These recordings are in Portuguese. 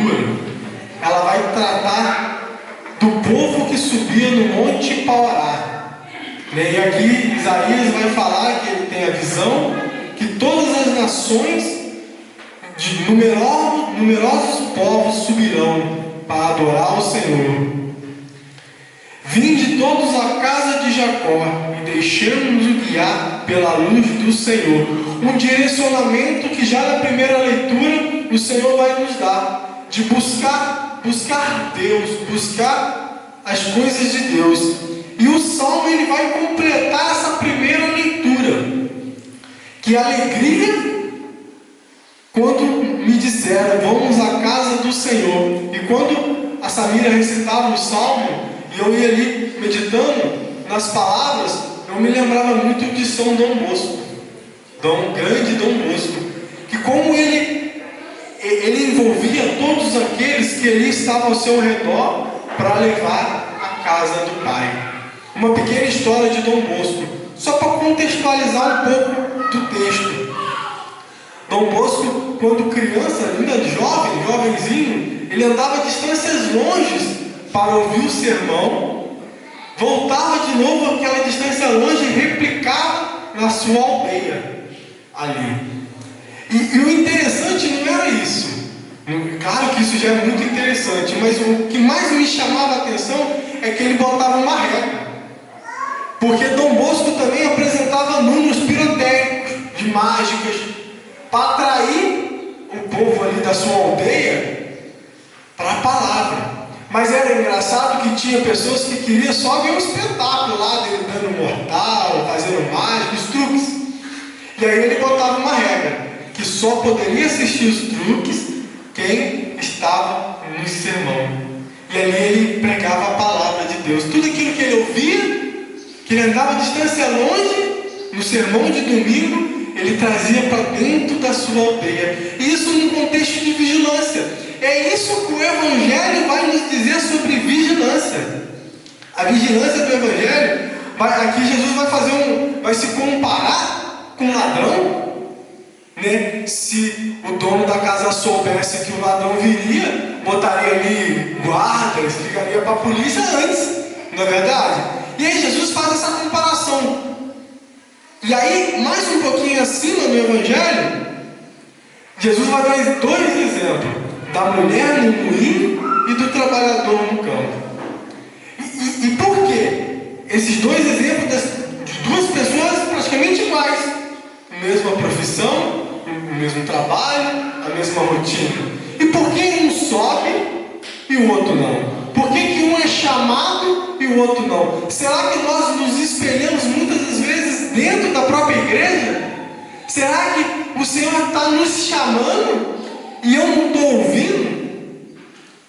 leitura, ela vai tratar do povo que subia no Monte para orar. E aqui Isaías vai falar que ele tem a visão que todas as nações de numerosos povos subirão para adorar o Senhor. Vinde todos à casa de Jacó e deixemos-nos guiar pela luz do Senhor. Um direcionamento que já na primeira leitura o Senhor vai nos dar, de buscar Deus, buscar as coisas de Deus. E o Salmo ele vai completar essa primeira leitura, que a alegria quando me disseram, vamos à casa do Senhor. E quando a Samira recitava o Salmo, e eu ia ali meditando nas palavras, eu me lembrava muito de São Dom Bosco, grande Dom Bosco, que como ele envolvia todos aqueles que ali estavam ao seu redor para levar à casa do Pai. Uma pequena história de Dom Bosco, só para contextualizar um pouco do texto. Dom Bosco, quando criança, ainda jovenzinho, ele andava distâncias longes para ouvir o sermão, voltava de novo aquela distância longe e replicava na sua aldeia ali. E o interessante não era isso. Claro que isso já é muito interessante, mas o que mais me chamava a atenção é que ele botava uma regra. Porque Dom Bosco também apresentava números pirotécnicos, de mágicas, para atrair o povo ali da sua aldeia para a palavra. Mas era engraçado que tinha pessoas que queriam só ver um espetáculo lá dele dando mortal, fazendo mágica, os truques. E aí ele botava uma regra, que só poderia assistir os truques quem estava no sermão. E ali ele pregava a palavra de Deus. Tudo aquilo que ele ouvia, que ele andava a distância longe, no sermão de domingo, ele trazia para dentro da sua aldeia. E isso num contexto de vigilância. É isso que o Evangelho vai nos dizer sobre vigilância. A vigilância do Evangelho, aqui Jesus vai se comparar com o ladrão, né? Se o dono da casa soubesse que o ladrão viria, botaria ali guardas, ligaria para a polícia antes, não é verdade? E aí Jesus faz essa comparação. E aí, mais um pouquinho acima no Evangelho, Jesus vai dar dois exemplos, da mulher no moinho e do trabalhador no campo. E por quê? Esses dois exemplos de duas pessoas praticamente iguais, mesma profissão, o mesmo trabalho, a mesma rotina. E por que um sobe e o outro não? Por que um é chamado e o outro não? Será que nós nos espelhamos muitas das vezes dentro da própria igreja? Será que o Senhor está nos chamando e eu não estou ouvindo?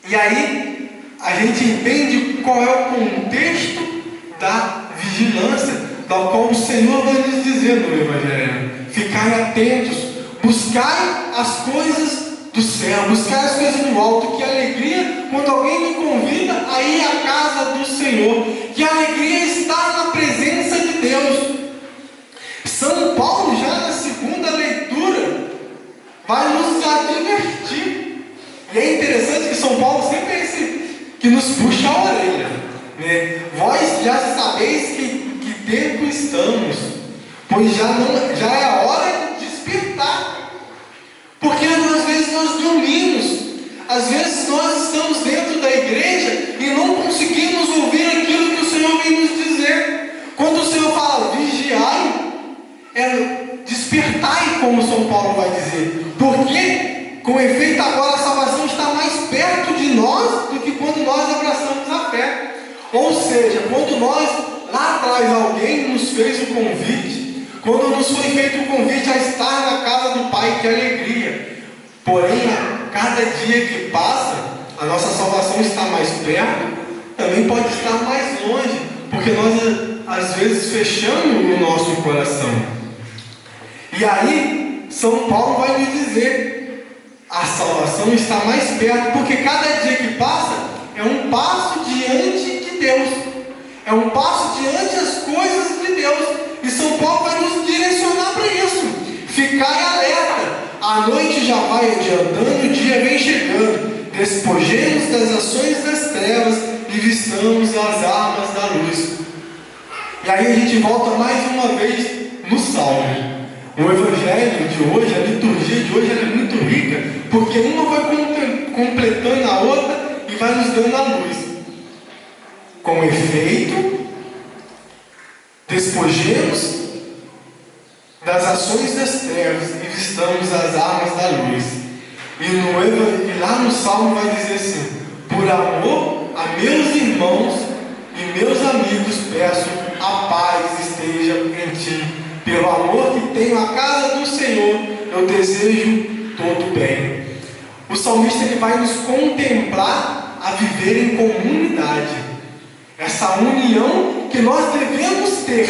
E aí a gente entende qual é o contexto da vigilância, da qual o Senhor vai nos dizer no Evangelho. Ficai atentos, buscai as coisas do céu, buscai as coisas do alto. Que alegria quando alguém me convida a ir à casa do Senhor. Que alegria estar na presença de Deus. São Paulo, já na segunda leitura, vai nos advertir. E é interessante que São Paulo sempre é esse que nos puxa a orelha, né? Vós já sabeis que tempo estamos, pois já é a hora de despertar. Porque às vezes nós dormimos, às vezes nós estamos dentro da igreja e não conseguimos ouvir aquilo que o Senhor vem nos dizer. Quando o Senhor fala vigiai, é despertai, como São Paulo vai dizer. Porque, com efeito, agora a salvação está mais perto de nós do que quando nós abraçamos a fé. Ou seja, quando nós, lá atrás, alguém nos fez o convite, quando nos foi feito o convite a estar na casa do Pai, que alegria. Porém, a cada dia que passa, a nossa salvação está mais perto, também pode estar mais longe, porque nós, às vezes, fechamos o nosso coração. E aí, São Paulo vai me dizer, a salvação está mais perto, porque cada dia que passa é um passo diante de Deus, é um passo diante das coisas de Deus. E São Paulo vai nos direcionar para isso. Ficai alerta, a noite já vai adiantando, o dia vem chegando. despojemos das ações das trevas e vistamos as armas da luz. E aí a gente volta mais uma vez no Salmo. O Evangelho de hoje, a liturgia de hoje, ela é muito rica, porque uma vai completando a outra e vai nos dando a luz. Com efeito, despojemos das ações das trevas e vistamos as armas da luz. E lá no Salmo vai dizer assim: por amor a meus irmãos e meus amigos peço, a paz esteja em ti. Pelo amor que tenho à casa do Senhor, eu desejo todo bem. O salmista ele vai nos contemplar a viver em comunidade. Essa união que nós devemos ter.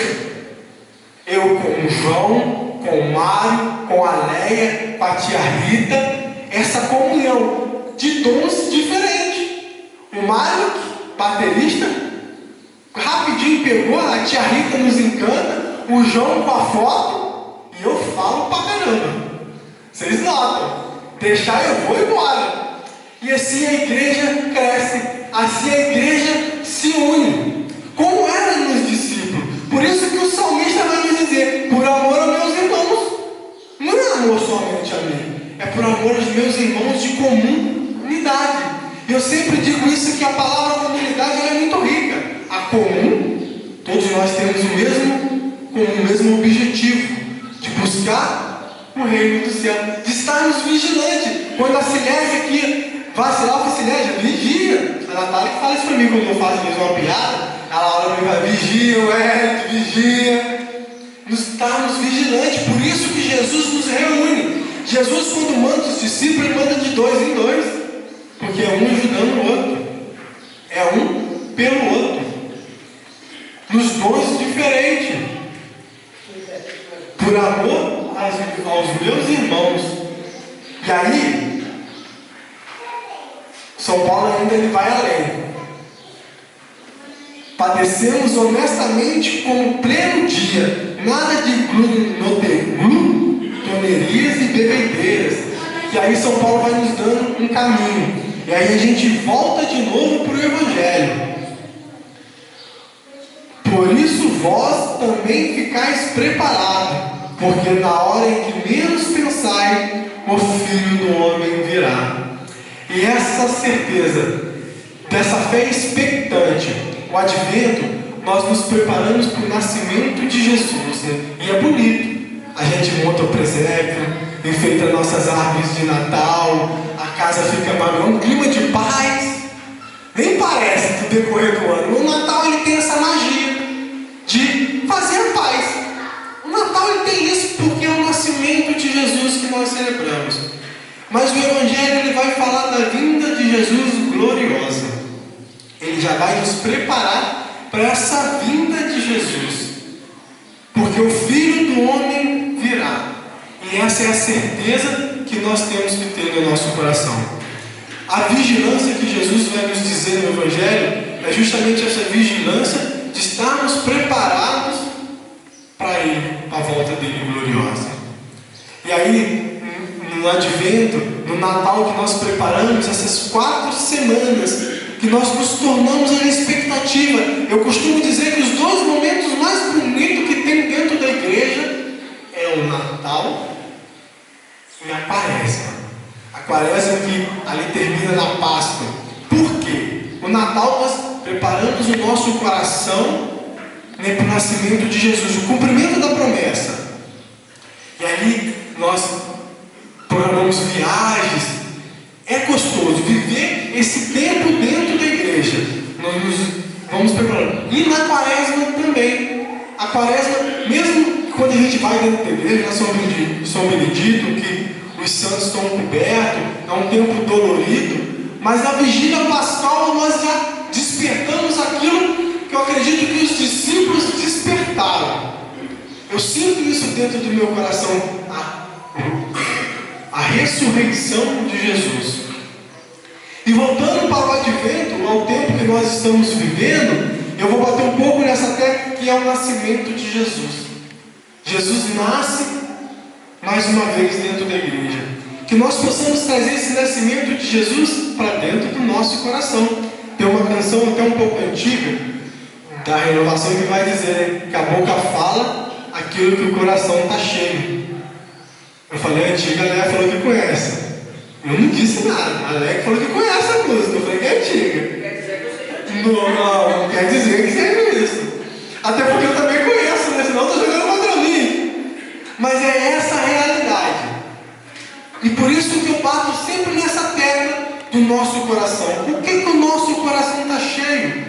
Eu com o João, com o Mário, com a Leia, com a tia Rita. Essa comunhão de dons diferentes. O Mário, baterista, rapidinho pegou, a tia Rita nos encanta. O João com a foto, e eu falo pra caramba. Vocês notam. Deixar eu vou embora. E assim a igreja cresce, assim a igreja se une. Como era nos discípulos. Por isso que o salmista vai nos dizer: por amor aos meus irmãos. Não é amor somente a mim, é por amor aos meus irmãos de comunidade. E eu sempre digo isso, que a palavra comunidade ela é muito rica. A comum, todos nós temos o mesmo objetivo, de buscar o reino do céu, de estarmos vigilantes. Quando a Silésia aqui vacilar, a Silésia, vigia. A Natália que fala isso para mim quando eu faço mesmo uma piada, ela olha para mim, vigia, Wellington, vigia. Nós estamos vigilantes, por isso que Jesus nos reúne. Jesus, quando manda os discípulos, ele manda de 2 em 2, porque é um ajudando o outro, é um pelo outro, nos dons diferentes. Por amor aos meus irmãos. E aí, São Paulo ainda ele vai além. Padecemos honestamente com pleno dia, nada de glutonerias e bebedeiras. E aí São Paulo vai nos dando um caminho. E aí a gente volta de novo para o Evangelho. Por isso vós também ficais preparados, porque na hora em que menos pensais, o Filho do Homem virá. E essa certeza, dessa fé expectante, o advento, nós nos preparamos para o nascimento de Jesus, né? E é bonito. A gente monta o presépio, enfeita nossas árvores de Natal, a casa fica um clima de paz. Nem parece no decorrer do ano. O Natal ele tem essa magia de fazer a paz. O Natal ele tem isso porque é o nascimento de Jesus que nós celebramos. Mas o Evangelho ele vai falar da vinda de Jesus gloriosa. Ele já vai nos preparar para essa vinda de Jesus. Porque o Filho do Homem virá. E essa é a certeza que nós temos que ter no nosso coração. A vigilância que Jesus vai nos dizer no Evangelho é justamente essa vigilância de estarmos preparados para Ele, para a volta dele gloriosa. E aí, no Advento, no Natal que nós preparamos, essas 4 semanas que nós nos tornamos na expectativa. Eu costumo dizer que os 2 momentos mais bonitos que tem dentro da igreja é o Natal e a Quaresma. A Quaresma que ali termina na Páscoa. Por quê? O Natal nós preparamos o nosso coração, né, para o nascimento de Jesus, o cumprimento da promessa. E ali nós programamos viagens. É gostoso viver esse tempo dentro da igreja. Nós nos vamos preparando. E na Quaresma também. A Quaresma, mesmo quando a gente vai dentro da igreja, na São Benedito, que os santos estão cobertos, é um tempo dolorido, mas na vigília pascal nós já despertamos aquilo que eu acredito que os discípulos despertaram. Eu sinto isso dentro do meu coração, a ressurreição de Jesus. E voltando para o Advento, ao tempo que nós estamos vivendo, eu vou bater um pouco nessa tecla que é o nascimento de Jesus. Jesus nasce mais uma vez dentro da igreja. que nós possamos trazer esse nascimento de Jesus para dentro do nosso coração. Tem uma canção até um pouco antiga, da Renovação, que vai dizer que a boca fala aquilo que o coração está cheio. Eu falei antiga, a Léa falou que conhece. Eu não disse nada, a Léa falou que conhece a música, eu falei que é antiga. Quer dizer que eu sei. Não quer dizer que seja isso. Até porque eu também conheço, né? Senão eu estou jogando contra mim. Mas é essa a realidade. E por isso que eu bato sempre nessa tecla do nosso coração. Por que o nosso coração está cheio?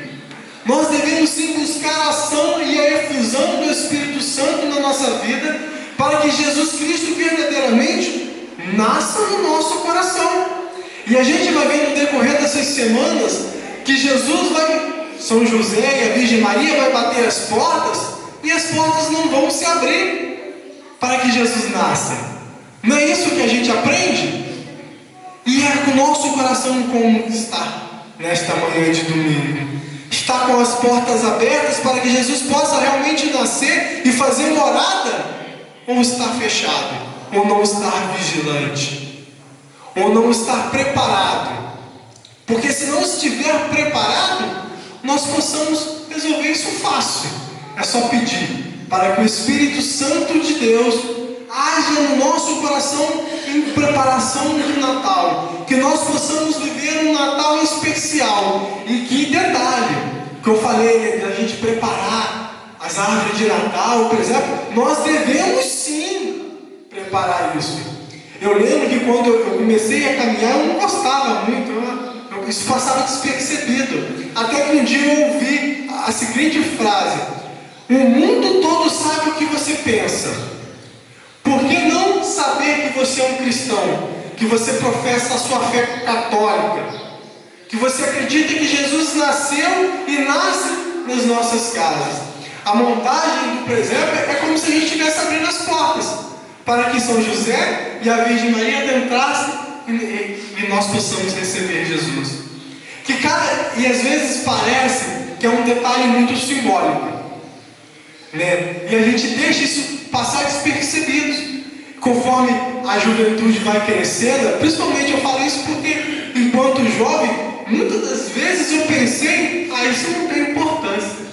Nós devemos sim buscar a ação e a efusão do Espírito Santo na nossa vida, para que Jesus Cristo verdadeiramente nasça no nosso coração. E a gente vai ver no decorrer dessas semanas que Jesus vai, São José e a Virgem Maria vai bater as portas, e as portas não vão se abrir para que Jesus nasça. Não é isso que a gente aprende? E é com o nosso coração como está nesta manhã de domingo. Está com as portas abertas para que Jesus possa realmente nascer e fazer morada? Ou estar fechado? Ou não estar vigilante? Ou não estar preparado? Porque se não estiver preparado, nós possamos resolver isso fácil. É só pedir para que o Espírito Santo de Deus haja no nosso coração em preparação do Natal, que nós possamos viver um Natal especial. E que detalhe, que eu falei da gente preparar as árvores de Natal, por exemplo, nós devemos sim preparar isso. Eu lembro que quando eu comecei a caminhar, eu não gostava muito, isso passava despercebido, até que um dia eu ouvi a seguinte frase: o mundo todo sabe o que você pensa. Por que não saber que você é um cristão? Que você professa a sua fé católica? Que você acredita que Jesus nasceu e nasce nas nossas casas? A montagem do presépio é como se a gente estivesse abrindo as portas para que São José e a Virgem Maria entrassem e nós possamos receber Jesus. E às vezes parece que é um detalhe muito simbólico, né? E a gente deixa isso passar despercebido. Conforme a juventude vai crescendo, principalmente eu falo isso porque, enquanto jovem, muitas das vezes eu pensei: isso não tem importância,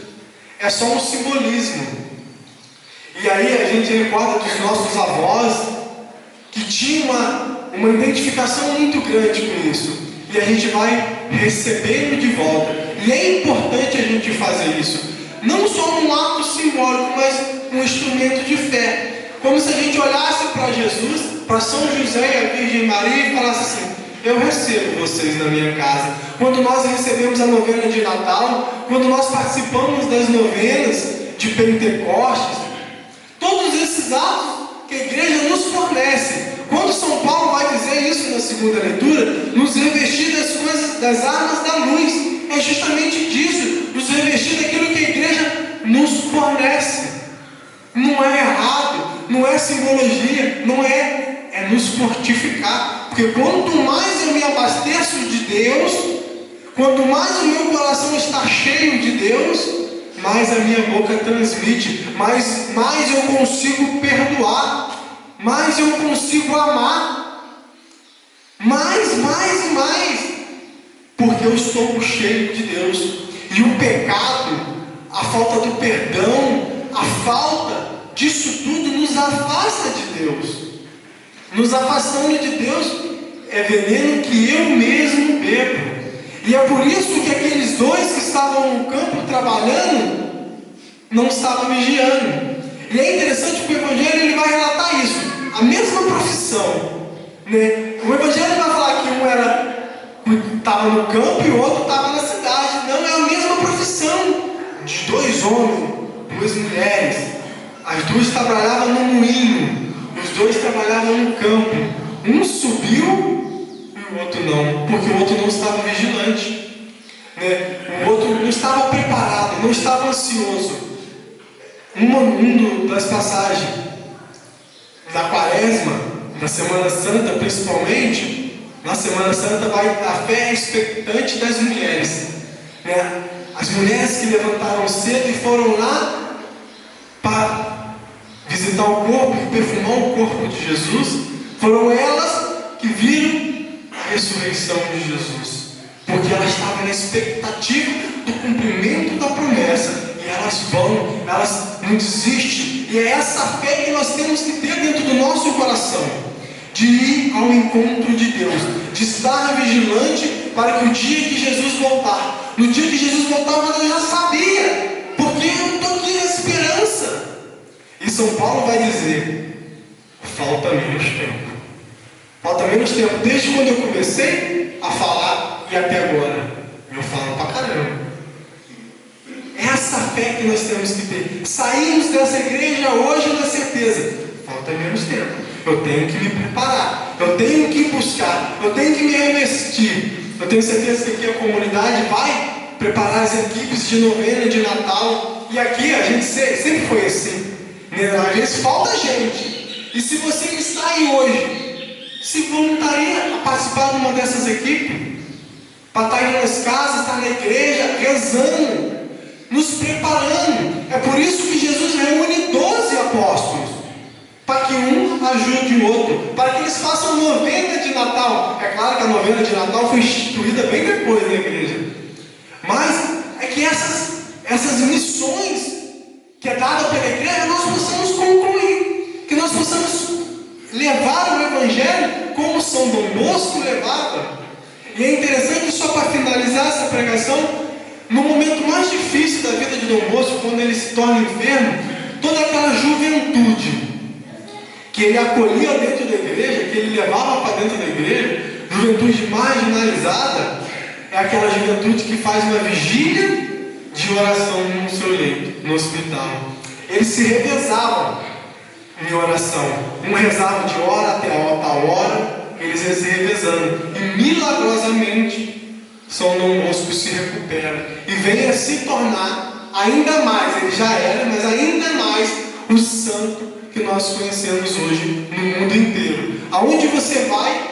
é só um simbolismo. E aí a gente recorda dos nossos avós que tinham uma identificação muito grande com isso, e a gente vai recebendo de volta. E é importante a gente fazer isso, não só um ato simbólico, mas um instrumento de fé. Como se a gente olhasse para Jesus, para São José e a Virgem Maria e falasse assim: eu recebo vocês na minha casa. Quando nós recebemos a novena de Natal, quando nós participamos das novenas de Pentecostes, todos esses atos que a igreja nos fornece. Quando São Paulo vai dizer isso na segunda leitura, nos revestir das coisas, das armas da luz, é justamente disso, nos revestir daquilo que a igreja nos fornece. Não é errado, não é simbologia, não é nos fortificar. Porque quanto mais eu me abasteço de Deus, quanto mais o meu coração está cheio de Deus, mais a minha boca transmite, mais eu consigo perdoar, mais eu consigo amar, mais, porque eu estou cheio de Deus. E o pecado, a falta do perdão, a falta disso tudo nos afasta de Deus. Nos afastando de Deus é veneno que eu mesmo bebo. E é por isso que aqueles dois que estavam no campo trabalhando não estavam vigiando. E é interessante que o Evangelho ele vai relatar isso, a mesma profissão, né? O Evangelho vai falar que um estava no campo e o outro estava na cidade. Não, é a mesma profissão de dois homens, duas mulheres. As duas trabalhavam no moinho, os dois trabalhavam no campo. Um subiu e o outro não, porque o outro não estava vigilante, né? O outro não estava preparado, não estava ansioso. Uma das passagens da Quaresma, da Semana Santa principalmente, na Semana Santa vai a fé expectante das mulheres, né? As mulheres que levantaram cedo e foram lá para visitar o corpo e perfumar o corpo de Jesus, foram elas que viram a ressurreição de Jesus, porque elas estavam na expectativa do cumprimento da promessa, e elas não desistem, e é essa fé que nós temos que ter dentro do nosso coração, de ir ao encontro de Deus, de estar vigilante para que o dia que Jesus voltar, no dia que Jesus voltar, eu já sabia, porque eu estou aqui na esperança. E São Paulo vai dizer: falta menos tempo. Falta menos tempo, desde quando eu comecei a falar e até agora. Eu falo pra caramba. Essa fé que nós temos que ter. Saímos dessa igreja hoje na certeza: falta menos tempo. Eu tenho que me preparar. Eu tenho que buscar. Eu tenho que me revestir. Eu tenho certeza que aqui a comunidade vai preparar as equipes de novena, de Natal. E aqui a gente sempre foi assim. Às vezes falta gente. E se você está aí hoje, se voluntaria a participar de uma dessas equipes, para estar aí nas casas, estar na igreja, rezando, nos preparando. É por isso que Jesus reúne 12 apóstolos, para que um ajude o outro, para que eles façam novena de Natal. É claro que a novena de Natal foi instituída bem depois na igreja, mas é que essas missões que é dada pela igreja, nós possamos concluir, que nós possamos levar o Evangelho como São Dom Bosco levava. E é interessante, só para finalizar essa pregação, no momento mais difícil da vida de Dom Bosco, quando ele se torna enfermo, toda aquela juventude que ele acolhia dentro da igreja, que ele levava para dentro da igreja, juventude marginalizada, é aquela juventude que faz uma vigília de oração no seu leito, no hospital. Eles se revezavam em oração. Um rezava de hora até tal hora, eles iam se revezando. E milagrosamente, São Dom Bosco se recupera e vem a se tornar ainda mais, ele já era, mas ainda mais o santo que nós conhecemos hoje no mundo inteiro. Aonde você vai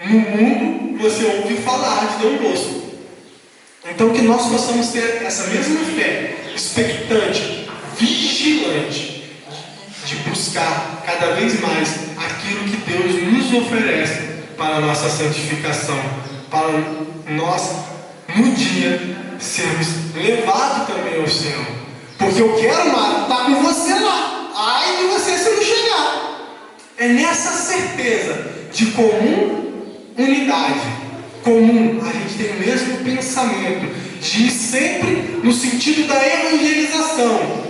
no mundo, você ouve falar de Dom Bosco. Então que nós possamos ter essa mesma fé, expectante, vigilante, de buscar cada vez mais aquilo que Deus nos oferece para a nossa santificação, para nós, no dia, sermos levados também ao céu. Porque eu quero, Mário, estar com você lá. Ai de você se não chegar. É nessa certeza de comum unidade, comum, a gente tem o mesmo pensamento, de ir sempre no sentido da evangelização,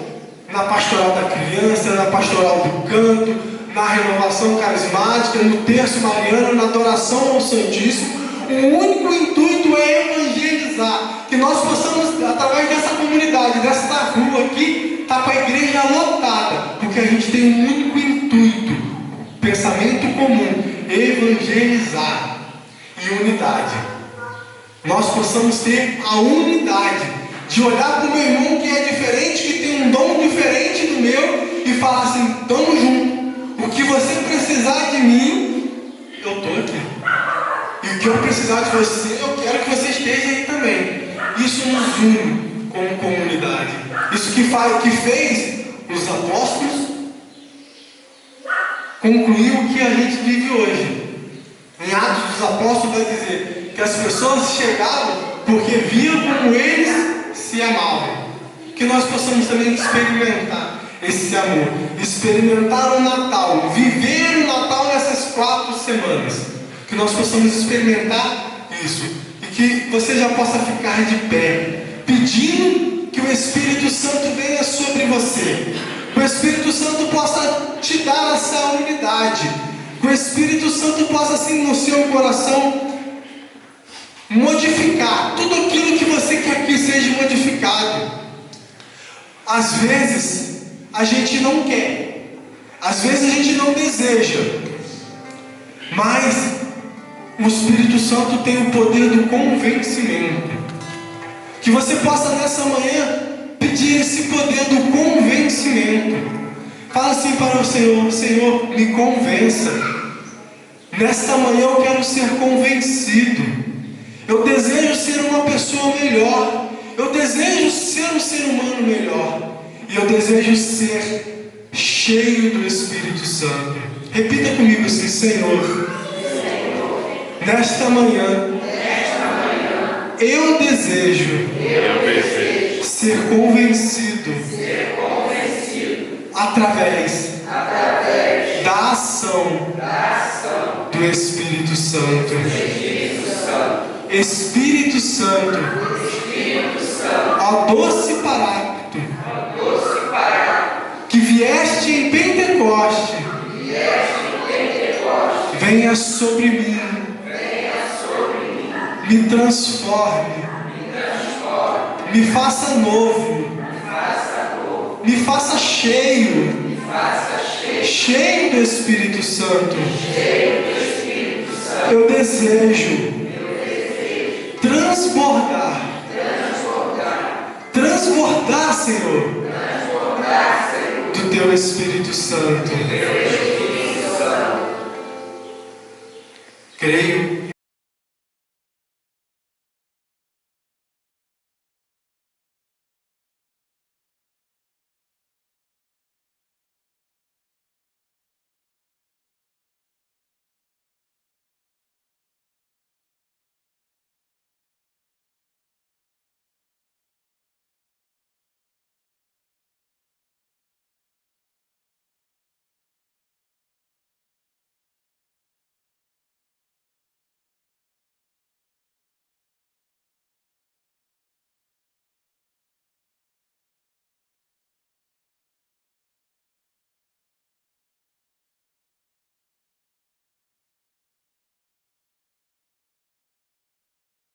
na pastoral da criança, na pastoral do canto, na renovação carismática, no terço mariano, na adoração ao Santíssimo. O único intuito é evangelizar, que nós possamos, através dessa comunidade, dessa rua aqui, estar com a igreja lotada, porque a gente tem um único intuito, pensamento comum: evangelizar e unidade. Nós possamos ter a unidade de olhar para o meu irmão que é diferente, que tem um dom diferente do meu, e falar assim: estamos juntos. O que você precisar de mim, eu estou aqui. E o que eu precisar de você, eu quero que você esteja aí também. Isso nos une como comunidade. Isso que fez os apóstolos concluir o que a gente vive hoje. Em Atos dos Apóstolos vai dizer que as pessoas chegavam porque viam como eles se amavam. Que nós possamos também experimentar esse amor, experimentar o Natal, viver o Natal nessas 4 semanas. Que nós possamos experimentar isso, e que você já possa ficar de pé, pedindo que o Espírito Santo venha sobre você, que o Espírito Santo possa te dar essa unidade, que o Espírito Santo possa, assim, no seu coração, modificar tudo aquilo que você quer que seja modificado. Às vezes a gente não quer, às vezes a gente não deseja, mas o Espírito Santo tem o poder do convencimento. Que você possa nessa manhã pedir esse poder do convencimento. Fala assim para o Senhor: Senhor, me convença. Nesta manhã eu quero ser convencido. Eu desejo ser uma pessoa melhor. Eu desejo ser um ser humano melhor. E eu desejo ser cheio do Espírito Santo. Repita comigo assim: Senhor, nesta manhã, eu desejo ser convencido através da ação do Espírito Santo. Espírito Santo, ó doce Paráclito, que vieste em Pentecoste, venha sobre mim, me transforme, me faça novo, me faça cheio do Espírito Santo. Eu desejo transbordar, Senhor, do Teu Espírito Santo.